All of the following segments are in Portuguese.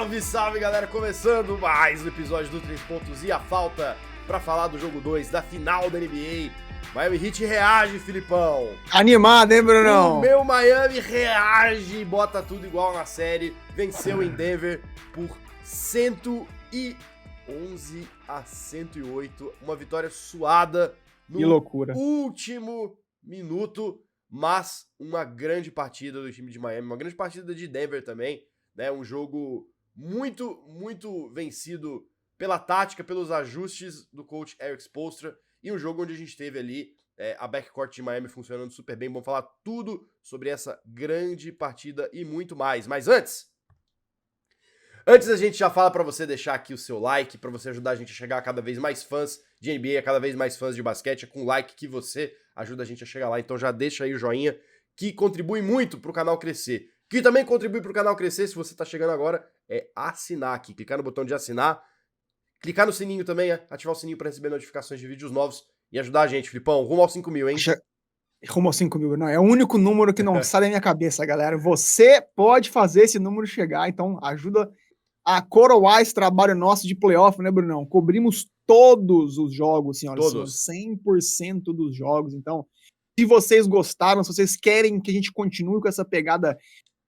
Salve, salve, galera! Começando mais um episódio do 3 Pontos e a Falta para falar do jogo 2 da final da NBA. Miami Heat reage, Filipão! Animado, hein, Brunão? O meu Miami reage e bota tudo igual na série. Venceu em Denver por 111-108. Uma vitória suada no último minuto, mas uma grande partida do time de Miami, uma grande partida de Denver também, né? Um jogo muito, muito vencido pela tática, pelos ajustes do coach Erik Spoelstra, e um jogo onde a gente teve ali a backcourt de Miami funcionando super bem. Vamos falar tudo sobre essa grande partida e muito mais. Mas antes a gente já fala para você deixar aqui o seu like, para você ajudar a gente a chegar a cada vez mais fãs de NBA, a cada vez mais fãs de basquete. É com o like que você ajuda a gente a chegar lá. Então já deixa aí o joinha, que contribui muito pro canal crescer. Que também contribui pro canal crescer, se você tá chegando agora, é assinar aqui. Clicar no botão de assinar, clicar no sininho também, ativar o sininho para receber notificações de vídeos novos e ajudar a gente, Filipão. Rumo aos 5 mil, hein? Rumo aos 5 mil, não. É o único número que não sai da minha cabeça, galera. Você pode fazer esse número chegar, então ajuda a coroar esse trabalho nosso de playoff, né, Brunão? Cobrimos todos os jogos, senhoras e senhores, 100% dos jogos. Então, se vocês gostaram, se vocês querem que a gente continue com essa pegada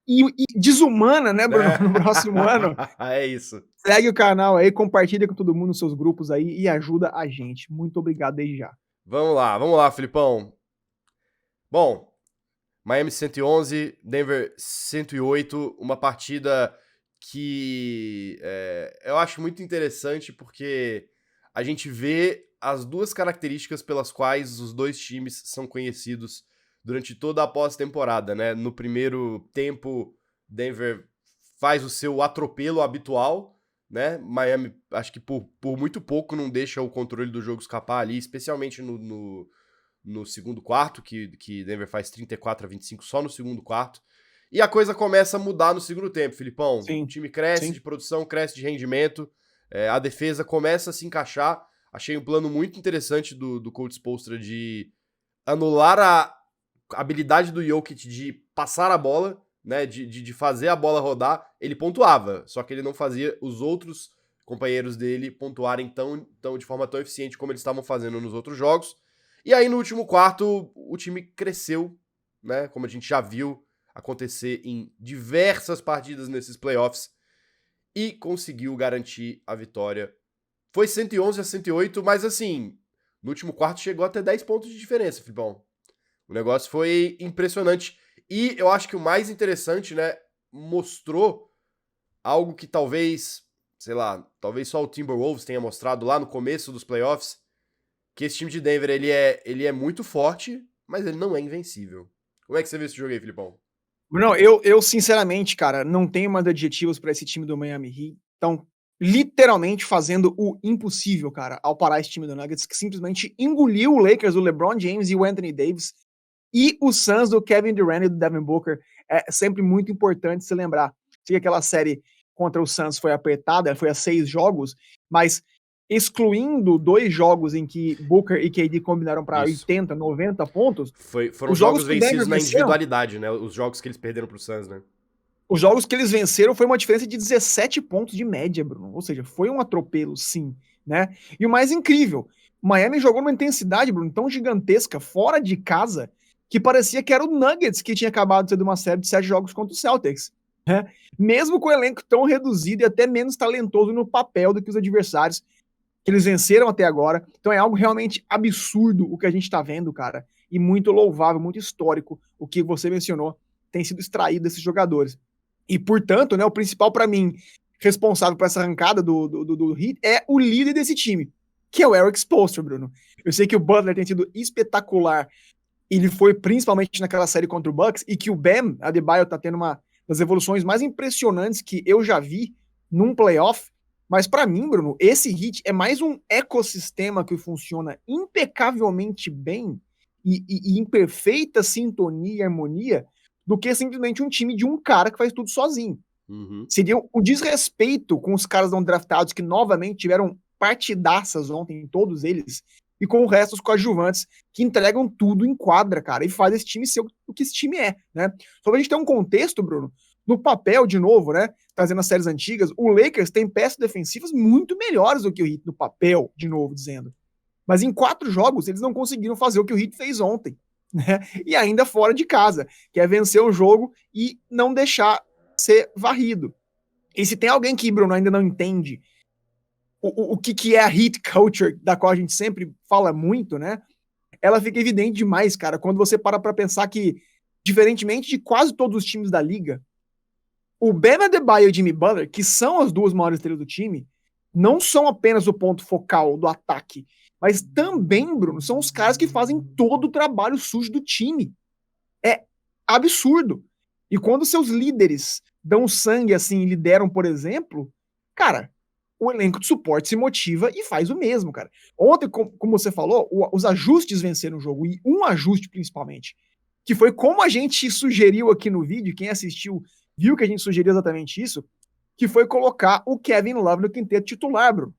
e desumana, né, Bruno, no próximo ano. É isso. Segue o canal aí, compartilha com todo mundo nos seus grupos aí e ajuda a gente. Muito obrigado desde já. Vamos lá, Filipão. Bom, Miami 111, Denver 108, uma partida que eu acho muito interessante porque a gente vê as duas características pelas quais os dois times são conhecidos durante toda a pós-temporada, né? No primeiro tempo, Denver faz o seu atropelo habitual, né? Miami, acho que por muito pouco não deixa o controle do jogo escapar ali, especialmente no segundo quarto, que Denver faz 34-25 só no segundo quarto. E a coisa começa a mudar no segundo tempo, Filipão. Sim, o time cresce de produção, cresce de rendimento, a defesa começa a se encaixar. Achei um plano muito interessante do coach Spoelstra de anular a habilidade do Jokic de passar a bola, né, de fazer a bola rodar. Ele pontuava, só que ele não fazia os outros companheiros dele pontuarem de forma tão eficiente como eles estavam fazendo nos outros jogos. E aí, no último quarto, o time cresceu, né, como a gente já viu acontecer em diversas partidas nesses playoffs, e conseguiu garantir a vitória. Foi 111-108, mas assim, no último quarto chegou até 10 pontos de diferença, Filipão. O negócio foi impressionante. E eu acho que o mais interessante, né, mostrou algo que talvez só o Timberwolves tenha mostrado lá no começo dos playoffs, que esse time de Denver, ele é muito forte, mas ele não é invencível. Como é que você vê esse jogo aí, Filipão? Não, eu sinceramente, cara, não tenho mais adjetivos pra esse time do Miami Heat. Então, literalmente fazendo o impossível, cara, ao parar esse time do Nuggets, que simplesmente engoliu o Lakers, o LeBron James e o Anthony Davis, e o Suns do Kevin Durant e do Devin Booker. É sempre muito importante se lembrar. Sei que aquela série contra o Suns foi apertada, foi a 6 jogos, mas excluindo 2 jogos em que Booker e KD combinaram para 80, 90 pontos. Foram os jogos vencidos na individualidade, né? Os jogos que eles perderam pro Suns, né? Os jogos que eles venceram foi uma diferença de 17 pontos de média, Bruno. Ou seja, foi um atropelo, sim, né? E o mais incrível, o Miami jogou numa intensidade, Bruno, tão gigantesca, fora de casa, que parecia que era o Nuggets que tinha acabado de ser de uma série de 7 jogos contra o Celtics, né? Mesmo com o elenco tão reduzido e até menos talentoso no papel do que os adversários que eles venceram até agora. Então é algo realmente absurdo o que a gente tá vendo, cara, e muito louvável, muito histórico o que você mencionou tem sido extraído desses jogadores. E, portanto, né, o principal para mim responsável por essa arrancada do Heat é o líder desse time, que é o Erik Spoelstra, Bruno. Eu sei que o Butler tem sido espetacular, ele foi principalmente naquela série contra o Bucks, e que o Bam Adebayo tá tendo uma das evoluções mais impressionantes que eu já vi num playoff. Mas para mim, Bruno, esse Heat é mais um ecossistema que funciona impecavelmente bem e em perfeita sintonia e harmonia do que simplesmente um time de um cara que faz tudo sozinho. Uhum. Seria o desrespeito com os caras não draftados que novamente tiveram partidaças ontem, todos eles, e com o resto dos coadjuvantes que entregam tudo em quadra, cara, e faz esse time ser o que esse time é, né? Só pra gente ter um contexto, Bruno, No papel, de novo, né, trazendo as séries antigas, o Lakers tem peças defensivas muito melhores do que o Heat no papel, de novo dizendo. Mas em 4 jogos, eles não conseguiram fazer o que o Heat fez ontem, né? E ainda fora de casa, que é vencer o jogo e não deixar ser varrido. E se tem alguém que, Bruno, ainda não entende o que é a Heat Culture, da qual a gente sempre fala muito, né? Ela fica evidente demais, cara, quando você para pra pensar que, diferentemente de quase todos os times da liga, o Bam Adebayo e o Jimmy Butler, que são as duas maiores estrelas do time, não são apenas o ponto focal do ataque, mas também, Bruno, são os caras que fazem todo o trabalho sujo do time. É absurdo. E quando seus líderes dão sangue assim e lideram, por exemplo, cara, o elenco de suporte se motiva e faz o mesmo, cara. Ontem, como você falou, os ajustes venceram o jogo, e um ajuste principalmente, que foi como a gente sugeriu aqui no vídeo, quem assistiu viu que a gente sugeriu exatamente isso, que foi colocar o Kevin Love no quinteto titular, Bruno.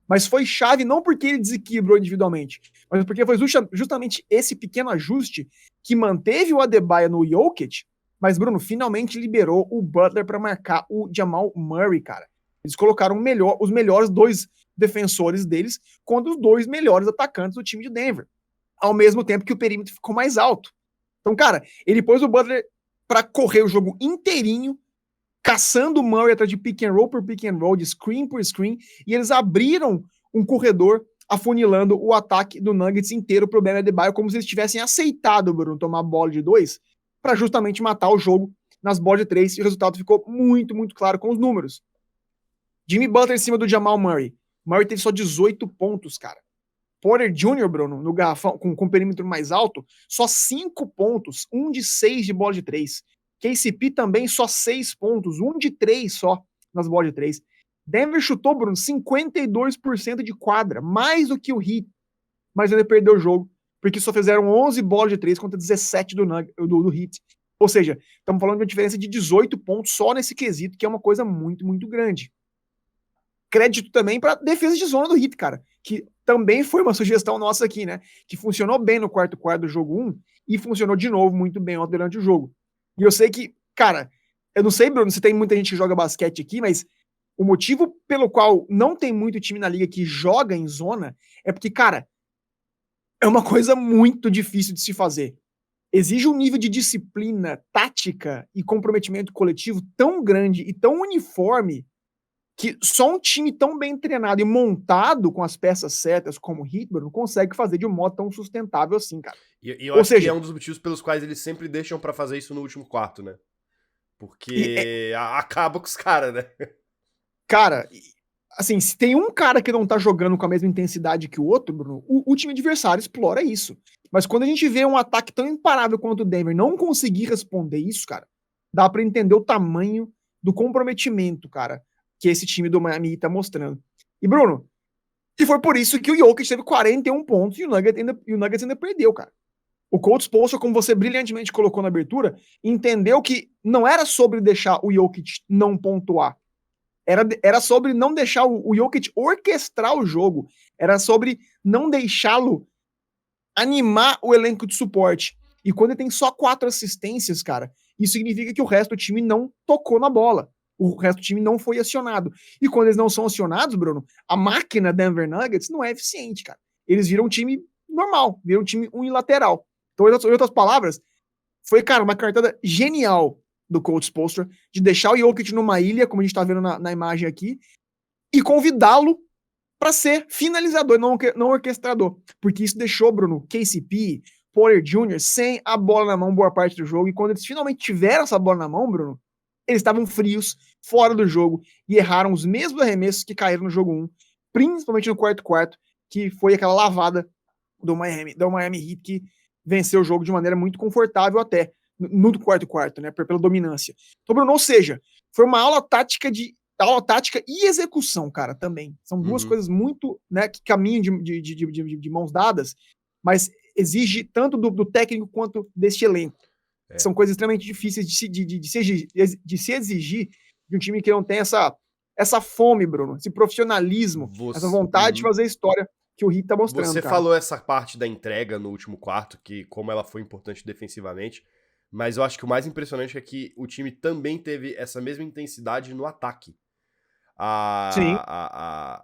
Mas foi chave não porque ele desequilibrou individualmente, mas porque foi justamente esse pequeno ajuste que manteve o Adebayo no Jokic, mas, Bruno, finalmente liberou o Butler para marcar o Jamal Murray, cara. Eles colocaram os melhores 2 defensores deles contra os 2 melhores atacantes do time de Denver, ao mesmo tempo que o perímetro ficou mais alto. Então, cara, ele pôs o Butler para correr o jogo inteirinho, caçando o Murray atrás de pick and roll por pick and roll, de screen por screen, e eles abriram um corredor afunilando o ataque do Nuggets inteiro pro Bam Adebayo, como se eles tivessem aceitado, Bruno, tomar bola de 2 para justamente matar o jogo nas bolas de 3, e o resultado ficou muito, muito claro com os números. Jimmy Butler em cima do Jamal Murray. Murray teve só 18 pontos, cara. Porter Jr., Bruno, no garrafão, com perímetro mais alto, só 5 pontos, 1 de 6 de bola de 3. KCP também só 6 pontos, 1 de 3 só nas bolas de 3. Denver chutou, Bruno, 52% de quadra, mais do que o Heat, mas ele perdeu o jogo, porque só fizeram 11 bolas de 3 contra 17 do Heat. Ou seja, estamos falando de uma diferença de 18 pontos só nesse quesito, que é uma coisa muito, muito grande. Crédito também para defesa de zona do Heat, cara, que também foi uma sugestão nossa aqui, né? Que funcionou bem no quarto do jogo 1 e funcionou de novo muito bem durante o jogo. E eu sei que, cara, eu não sei, Bruno, se tem muita gente que joga basquete aqui, mas o motivo pelo qual não tem muito time na liga que joga em zona é porque, cara, é uma coisa muito difícil de se fazer. Exige um nível de disciplina, tática e comprometimento coletivo tão grande e tão uniforme que só um time tão bem treinado e montado com as peças certas como o Heat, não consegue fazer de um modo tão sustentável assim, cara. E eu acho que é um dos motivos pelos quais eles sempre deixam pra fazer isso no último quarto, né? Porque acaba com os caras, né? Cara, assim, se tem um cara que não tá jogando com a mesma intensidade que o outro, Bruno, o time adversário explora isso. Mas quando a gente vê um ataque tão imparável quanto o Denver não conseguir responder isso, cara, dá pra entender o tamanho do comprometimento, cara, que esse time do Miami tá mostrando. E, Bruno, e foi por isso que o Jokic teve 41 pontos e o Nuggets ainda perdeu, cara. O Coach Spoelstra, como você brilhantemente colocou na abertura, entendeu que não era sobre deixar o Jokic não pontuar. Era sobre não deixar o Jokic orquestrar o jogo. Era sobre não deixá-lo animar o elenco de suporte. E quando ele tem só 4 assistências, cara, isso significa que o resto do time não tocou na bola. O resto do time não foi acionado. E quando eles não são acionados, Bruno, a máquina Denver Nuggets não é eficiente, cara. Eles viram um time normal, viram um time unilateral. Então, em outras palavras, foi, cara, uma cartada genial do Coach Spoelstra de deixar o Jokic numa ilha, como a gente tá vendo na imagem aqui, e convidá-lo para ser finalizador, não orquestrador. Porque isso deixou, Bruno, KCP, Porter Jr. sem a bola na mão boa parte do jogo. E quando eles finalmente tiveram essa bola na mão, Bruno, eles estavam frios, fora do jogo, e erraram os mesmos arremessos que caíram no jogo 1, principalmente no quarto, que foi aquela lavada do Miami Heat, que venceu o jogo de maneira muito confortável até, no quarto, né, pela dominância. Então, Bruno, ou seja, foi uma aula tática e execução, cara, também. São duas coisas muito, né, que caminham de mãos dadas, mas exige tanto do técnico quanto deste elenco. São coisas extremamente difíceis de se exigir de um time que não tem essa fome, Bruno, esse profissionalismo, essa vontade de fazer história que o Heat tá mostrando. Você cara. falou essa parte da entrega no último quarto, que como ela foi importante defensivamente, Mas eu acho que o mais impressionante é que o time também teve essa mesma intensidade no ataque. Sim, A,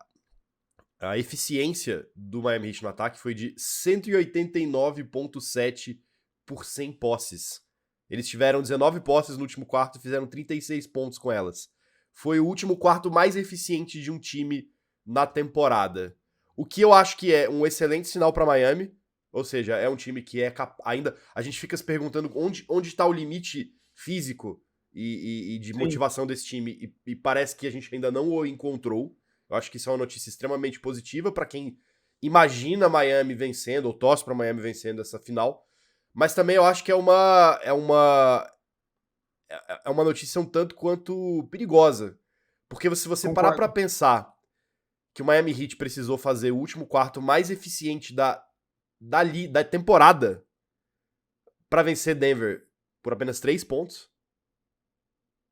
a, a eficiência do Miami Heat no ataque foi de 189,7 por 100 posses. Eles tiveram 19 posses no último quarto e fizeram 36 pontos com elas. Foi o último quarto mais eficiente de um time na temporada. O que eu acho que é um excelente sinal para Miami, ou seja, é um time que é ainda. A gente fica se perguntando onde está o limite físico e de sim. motivação desse time, e parece que a gente ainda não o encontrou. Eu acho que isso é uma notícia extremamente positiva para quem imagina Miami vencendo, ou torce para Miami vencendo essa final. Mas também eu acho que é uma notícia um tanto quanto perigosa. Porque se você parar para Concordo. pensar que o Miami Heat precisou fazer o último quarto mais eficiente da temporada para vencer Denver por apenas 3 pontos,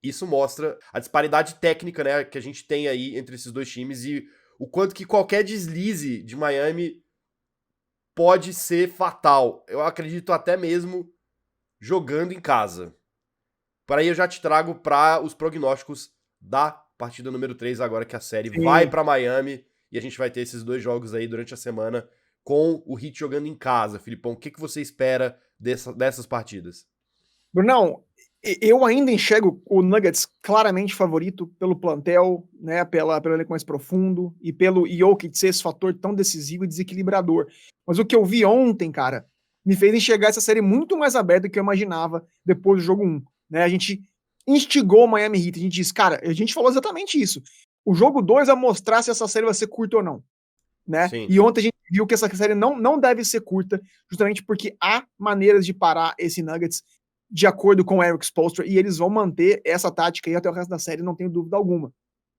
isso mostra a disparidade técnica, né, que a gente tem aí entre esses dois times e o quanto que qualquer deslize de Miami pode ser fatal. Eu acredito até mesmo jogando em casa. Por aí eu já te trago para os prognósticos da partida número 3 agora que a série vai Sim. para Miami e a gente vai ter esses dois jogos aí durante a semana com o Heat jogando em casa. Filipão, o que você espera dessas partidas? Brunão, eu ainda enxergo o Nuggets claramente favorito pelo plantel, né, pelo elenco mais profundo e pelo Jokic ser esse fator tão decisivo e desequilibrador. Mas o que eu vi ontem, cara, me fez enxergar essa série muito mais aberta do que eu imaginava depois do jogo 1. Né? A gente instigou o Miami Heat, a gente disse, cara, a gente falou exatamente isso. O jogo 2 vai mostrar se essa série vai ser curta ou não. Né? Sim, E ontem a gente viu que essa série não deve ser curta, justamente porque há maneiras de parar esse Nuggets de acordo com o Eric Spoelstra, e eles vão manter essa tática aí até o resto da série, não tenho dúvida alguma.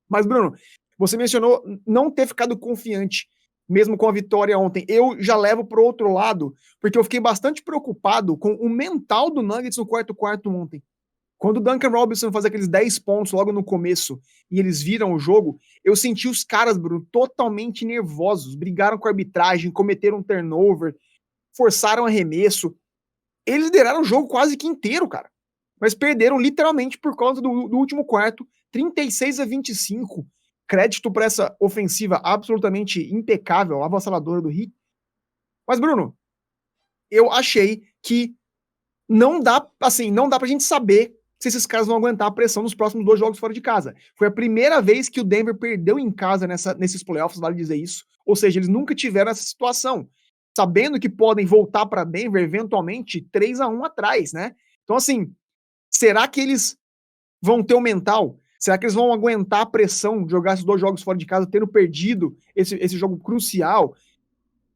Mas, Bruno, você mencionou não ter ficado confiante, mesmo com a vitória ontem. Eu já levo para o outro lado, porque eu fiquei bastante preocupado com o mental do Nuggets no quarto ontem. Quando o Duncan Robinson faz aqueles 10 pontos logo no começo e eles viram o jogo, eu senti os caras, Bruno, totalmente nervosos. Brigaram com a arbitragem, cometeram um turnover, forçaram arremesso. Eles lideraram o jogo quase que inteiro, cara. Mas perderam literalmente por causa do último quarto, 36-25. Crédito para essa ofensiva absolutamente impecável, avassaladora do Heat. Mas, Bruno, eu achei que não dá pra gente saber se esses caras vão aguentar a pressão nos próximos 2 jogos fora de casa. Foi a primeira vez que o Denver perdeu em casa nesses playoffs, vale dizer isso. Ou seja, eles nunca tiveram essa situação. Sabendo que podem voltar para Denver eventualmente 3-1 atrás, né? Então, assim, será que eles vão ter o mental? Será que eles vão aguentar a pressão de jogar esses 2 jogos fora de casa, tendo perdido esse jogo crucial?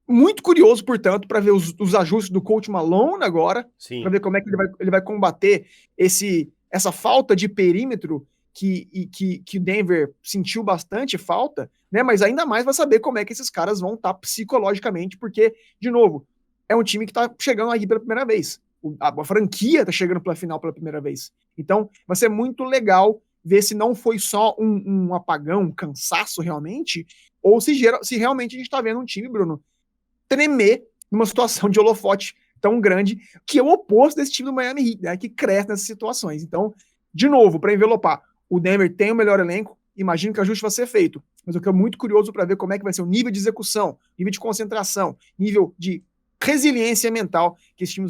Muito curioso, portanto, para ver os ajustes do coach Malone agora, para sim. ver como é que ele vai combater essa falta de perímetro que Denver sentiu bastante falta, né? Mas ainda mais vai saber como é que esses caras vão estar psicologicamente, porque, de novo, é um time que está chegando aqui pela primeira vez. A franquia está chegando pela final pela primeira vez. Então, vai ser muito legal ver se não foi só um apagão, um cansaço realmente, ou se realmente a gente está vendo um time, Bruno, tremer numa situação de holofote tão grande, que é o oposto desse time do Miami Heat, né, que cresce nessas situações. Então, de novo, para envelopar, o Denver tem o melhor elenco, imagino que o ajuste vai ser feito, mas eu estou muito curioso para ver como é que vai ser o nível de execução, nível de concentração, nível de resiliência mental que esse time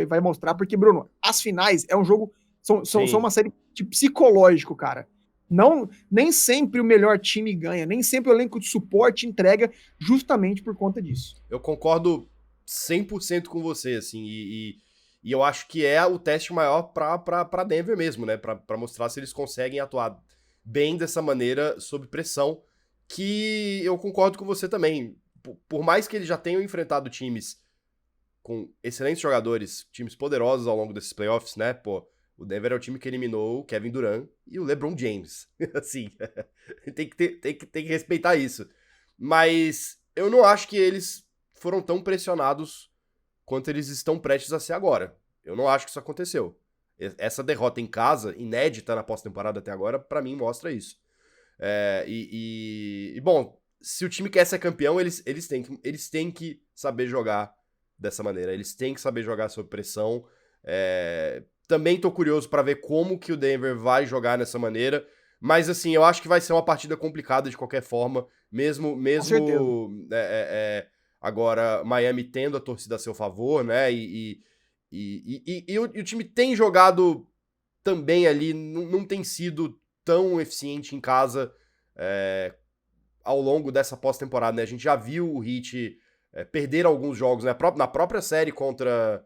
vai mostrar, porque, Bruno, as finais é um jogo, são Sim. uma série de psicológico, cara. Não, nem sempre o melhor time ganha, nem sempre o elenco de suporte entrega justamente por conta disso. Eu concordo 100% com você, assim, e eu acho que é o teste maior pra Denver mesmo, né? Pra mostrar se eles conseguem atuar bem dessa maneira, sob pressão, que eu concordo com você também. Por mais que eles já tenham enfrentado times com excelentes jogadores, times poderosos ao longo desses playoffs, né? Pô, o Denver é o time que eliminou o Kevin Durant e o LeBron James. Assim, tem que respeitar isso. Mas eu não acho que eles foram tão pressionados quanto eles estão prestes a ser agora. Eu não acho que isso aconteceu. Essa derrota em casa, inédita na pós-temporada até agora, pra mim mostra isso. Bom, se o time quer ser campeão, eles têm que saber jogar dessa maneira. Eles têm que saber jogar sob pressão. Também tô curioso para ver como que o Denver vai jogar nessa maneira. Mas, assim, eu acho que vai ser uma partida complicada de qualquer forma, mesmo agora Miami tendo a torcida a seu favor, né? E o time tem jogado também ali, não tem sido tão eficiente em casa ao longo dessa pós-temporada, né? A gente já viu o Heat perder alguns jogos, né? Na própria série contra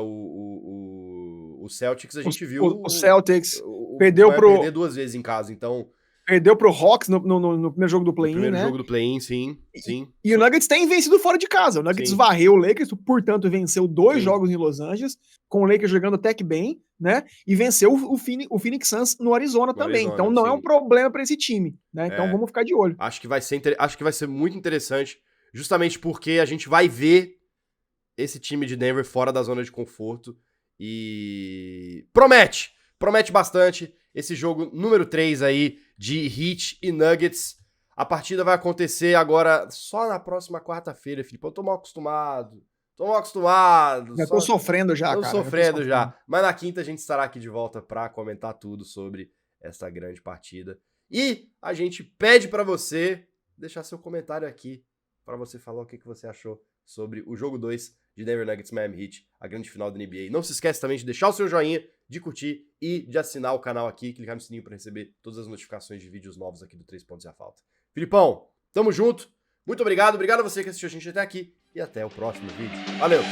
o Celtics, a gente viu O Celtics o perdeu Miami perder 2 vezes em casa, então... Perdeu pro Hawks no primeiro jogo do No play-in, primeiro né? jogo do play-in, sim. E o Nuggets tem vencido fora de casa. O Nuggets varreu o Lakers, portanto, venceu 2 jogos em Los Angeles, com o Lakers jogando até que bem, né? E venceu o Phoenix Suns no Arizona também. Então não é um problema para esse time, né? Então vamos ficar de olho. Acho que vai ser muito interessante, justamente porque a gente vai ver esse time de Denver fora da zona de conforto e promete bastante esse jogo número 3 aí de Heat e Nuggets. A partida vai acontecer agora só na próxima quarta-feira, Felipe. Eu tô mal acostumado. Já tô sofrendo já, tô cara. Sofrendo já. Mas na quinta a gente estará aqui de volta pra comentar tudo sobre essa grande partida. E a gente pede pra você deixar seu comentário aqui pra você falar o que você achou sobre o jogo 2 de Denver Nuggets Miami Heat, a grande final da NBA. Não se esquece também de deixar o seu joinha, de curtir e de assinar o canal aqui, clicar no sininho para receber todas as notificações de vídeos novos aqui do 3 Pontos e a Falta. Filipão, tamo junto. Muito obrigado a você que assistiu a gente até aqui e até o próximo vídeo. Valeu!